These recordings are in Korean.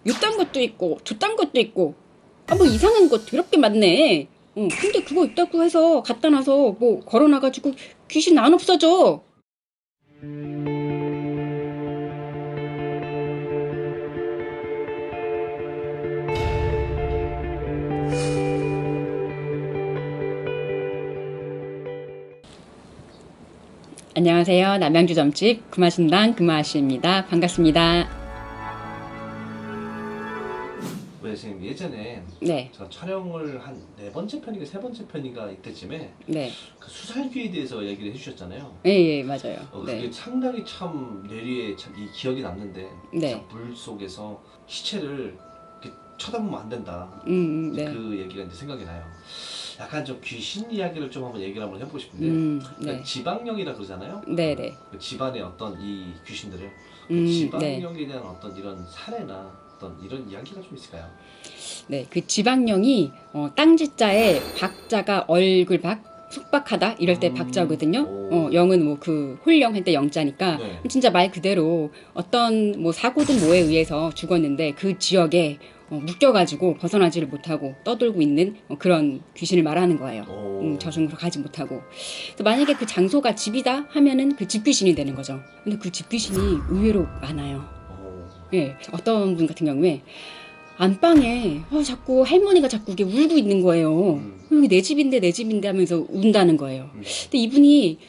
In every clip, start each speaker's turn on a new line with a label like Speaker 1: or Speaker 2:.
Speaker 1: 요딴 것도 있고 저딴 것도 있고 뭐 이상한 거 더럽게 많네. 근데 그거 있다고 해서 갖다 놔서 뭐 걸어놔가지고 귀신 안 없어져. 안녕하세요. 남양주 점집 금화신당 금화씨입니다. 반갑습니다.
Speaker 2: 선생님 예전에
Speaker 1: 네.
Speaker 2: 제가 촬영을 한 4번째 편인가 3번째 편인가 이때쯤에
Speaker 1: 네.
Speaker 2: 그 수살귀에 대해서 얘기를 해주셨잖아요.
Speaker 1: 예, 맞아요.
Speaker 2: 그게
Speaker 1: 네.
Speaker 2: 상당히 참 뇌리에 참 이 기억이 남는데
Speaker 1: 네.
Speaker 2: 물 속에서 시체를 이렇게 쳐다보면 안 된다.
Speaker 1: 네.
Speaker 2: 그 얘기가 이제 생각이 나요. 약간 좀 귀신 이야기를 좀 한번 얘기를 한번 해보고 싶은데
Speaker 1: 네.
Speaker 2: 그러니까 지방령이라 그러잖아요.
Speaker 1: 네네.
Speaker 2: 그 집안의 어떤 이 귀신들을 그
Speaker 1: 네.
Speaker 2: 지방령에 대한 어떤 이런 사례나 어떤 이런 이야기가 좀 있을까요?
Speaker 1: 네, 그 지방령이 땅지자에 박자가 얼굴 박, 속박하다 이럴 때 박자거든요. 영은 뭐 그 홀령 할 때 영자니까
Speaker 2: 네.
Speaker 1: 진짜 말 그대로 어떤 뭐 사고든 뭐에 의해서 죽었는데 그 지역에 묶여가지고 벗어나지를 못하고 떠돌고 있는 그런 귀신을 말하는 거예요. 저승으로 가지 못하고. 그래서 만약에 그 장소가 집이다 하면은 그 집 귀신이 되는 거죠. 근데 그 집 귀신이 의외로 많아요. 예, 어떤 분 같은 경우에 안방에 자꾸 할머니가 자꾸 이게 울고 있는 거예요. 여기 내 집인데 하면서 운다는 거예요. 근데 이분이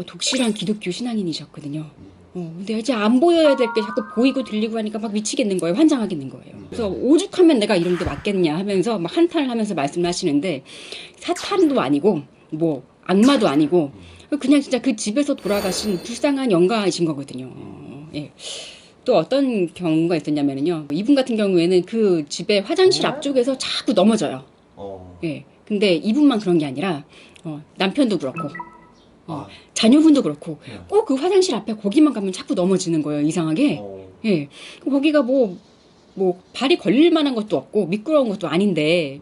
Speaker 1: 독실한 기독교 신앙인이셨거든요. 근데 이제 안 보여야 될 게 자꾸 보이고 들리고 하니까 막 미치겠는 거예요. 환장하겠는 거예요. 그래서 오죽하면 내가 이런 데 맞겠냐 하면서 막 한탄을 하면서 말씀을 하시는데 사탄도 아니고 뭐 악마도 아니고 그냥 진짜 그 집에서 돌아가신 불쌍한 영가이신 거거든요. 예. 또 어떤 경우가 있었냐면요. 이분 같은 경우에는 그 집의 화장실 앞쪽에서 자꾸 넘어져요. 예. 근데 이분만 그런 게 아니라 남편도 그렇고 자녀분도 그렇고 꼭 그 화장실 앞에 거기만 가면 자꾸 넘어지는 거예요. 이상하게. 예. 거기가 뭐 발이 걸릴 만한 것도 없고 미끄러운 것도 아닌데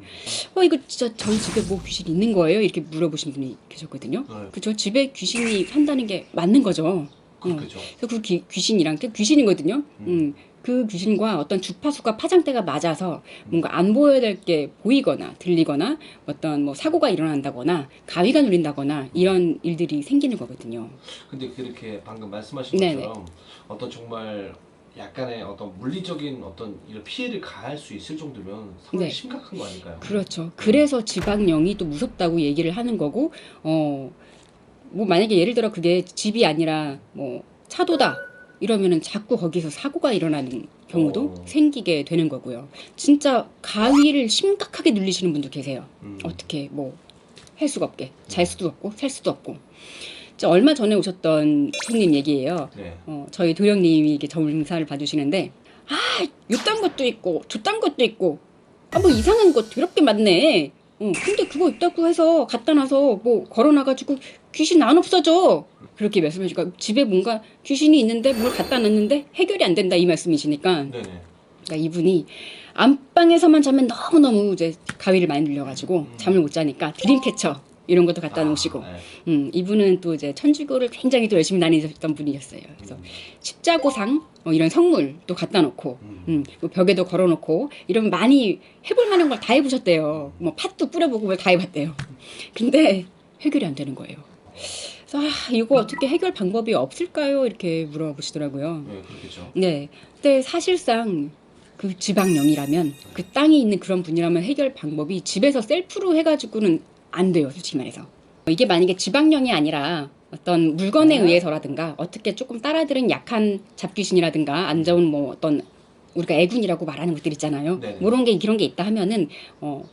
Speaker 1: 이거 진짜 저희 집에 뭐 귀신 있는 거예요? 이렇게 물어보신 분이 계셨거든요. 그죠? 집에 귀신이 산다는 게 맞는 거죠.
Speaker 2: 그렇죠.
Speaker 1: 그래서 그 귀신이랑 그 귀신이거든요. 그 귀신과 어떤 주파수가 파장대가 맞아서 뭔가 안 보여야 될 게 보이거나 들리거나 어떤 뭐 사고가 일어난다거나 가위가 눌린다거나 이런 일들이 생기는 거거든요.
Speaker 2: 근데 그렇게 방금 말씀하신 것처럼 어떤 정말 약간의 어떤 물리적인 어떤 이런 피해를 가할 수 있을 정도면 상당히 심각한 거 아닐까요?
Speaker 1: 그렇죠. 그래서 지방령이 또 무섭다고 얘기를 하는 거고 뭐 만약에 예를 들어 그게 집이 아니라 뭐 차도다 이러면은 자꾸 거기서 사고가 일어나는 경우도 생기게 되는 거고요. 진짜 가위를 심각하게 눌리시는 분도 계세요. 어떻게 뭐 할 수가 없게 잘 수도 없고 살 수도 없고. 얼마 전에 오셨던 손님 얘기예요. 저희 도령님이 이게 점사를 봐주시는데 요딴 것도 있고 저딴 것도 있고 뭐 이상한 거 더럽게 많네. 근데 그거 있다고 해서 갖다 놔서 뭐 걸어놔가지고 귀신 안 없어져. 그렇게 말씀해 주니까 집에 뭔가 귀신이 있는데 뭘 갖다 놨는데 해결이 안 된다 이 말씀이시니까 그러니까 이분이 안방에서만 자면 너무너무 이제 가위를 많이 눌려가지고 잠을 못 자니까 드림캐쳐 이런 것도 갖다 놓으시고 이분은 또 이제 천주교를 굉장히 또 열심히 다니셨던 분이셨어요. 그래서 십자고상 이런 성물도 갖다 놓고 뭐 벽에도 걸어놓고 이런 많이 해볼 만한 걸 다 해보셨대요. 뭐 팥도 뿌려보고 뭘 다 해봤대요. 근데 해결이 안 되는 거예요. 그래서 이거 어떻게 해결 방법이 없을까요? 이렇게 물어보시더라고요.
Speaker 2: 네, 그렇겠죠.
Speaker 1: 네. 근데 사실상 그 지방령이라면 그 땅에 있는 그런 분이라면 해결 방법이 집에서 셀프로 해가지고는 안 돼요. 솔직히 말해서. 이게 만약에 지방령이 아니라 어떤 물건에 의해서라든가 어떻게 조금 따라들은 약한 잡귀신이라든가 안 좋은 뭐 어떤 우리가 애군이라고 말하는 것들 있잖아요. 그런 게 이런 게 있다 하면은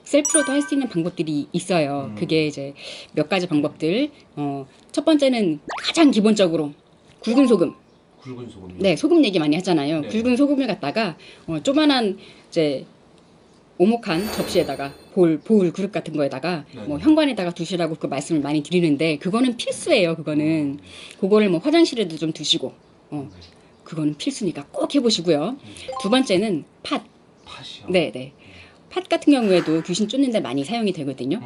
Speaker 1: 셀프로도 할 수 있는 방법들이 있어요. 그게 이제 몇 가지 방법들. 첫 번째는 가장 기본적으로 굵은 소금.
Speaker 2: 굵은 소금요?
Speaker 1: 네, 소금 얘기 많이 하잖아요. 굵은 소금을 갖다가 조만한 이제 오목한 접시에다가 볼 그릇 같은 거에다가 뭐 현관에다가 두시라고 그 말씀을 많이 드리는데 그거는 필수예요. 그거를 뭐 화장실에도 좀 두시고 그거는 필수니까 꼭 해보시고요. 두 번째는 팥이요? 네. 팥 같은 경우에도 귀신 쫓는 데 많이 사용이 되거든요.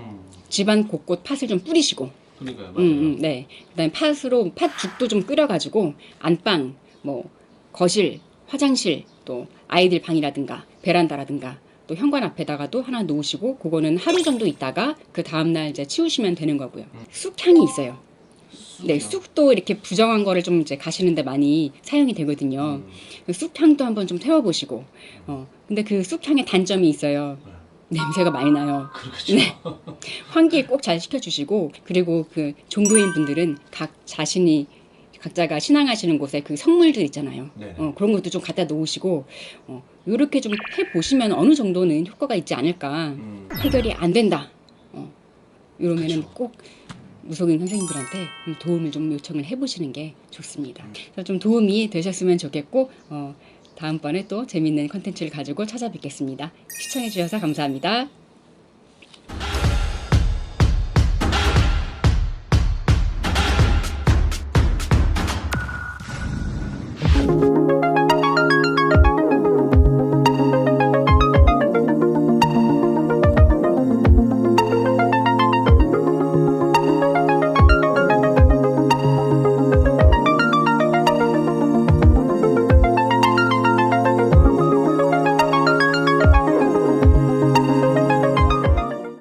Speaker 1: 집안 곳곳 팥을 좀 뿌리시고
Speaker 2: 그러니까요. 맞아요.
Speaker 1: 네. 그다음에 팥죽도 좀 끓여가지고 안방, 뭐 거실, 화장실, 또 아이들 방이라든가 베란다라든가 또 현관 앞에다가도 하나 놓으시고 그거는 하루 정도 있다가 그 다음날 이제 치우시면 되는 거고요. 쑥향이 있어요. 네, 쑥도 이렇게 부정한 거를 좀 이제 가시는데 많이 사용이 되거든요. 그 쑥향도 한번 좀 태워보시고. 근데 그 쑥향의 단점이 있어요. 냄새가 많이 나요.
Speaker 2: 그렇죠.
Speaker 1: 네. 환기 꼭 잘 시켜주시고, 그리고 그 종교인 분들은 각자가 신앙하시는 곳에 그 성물들 있잖아요. 그런 것도 좀 갖다 놓으시고, 이렇게 좀 해보시면 어느 정도는 효과가 있지 않을까. 해결이 안 된다. 이러면은 꼭 무속인 선생님들한테 도움을 좀 요청을 해보시는 게 좋습니다. 그래서 좀 도움이 되셨으면 좋겠고, 다음번에 또 재밌는 컨텐츠를 가지고 찾아뵙겠습니다. 시청해주셔서 감사합니다.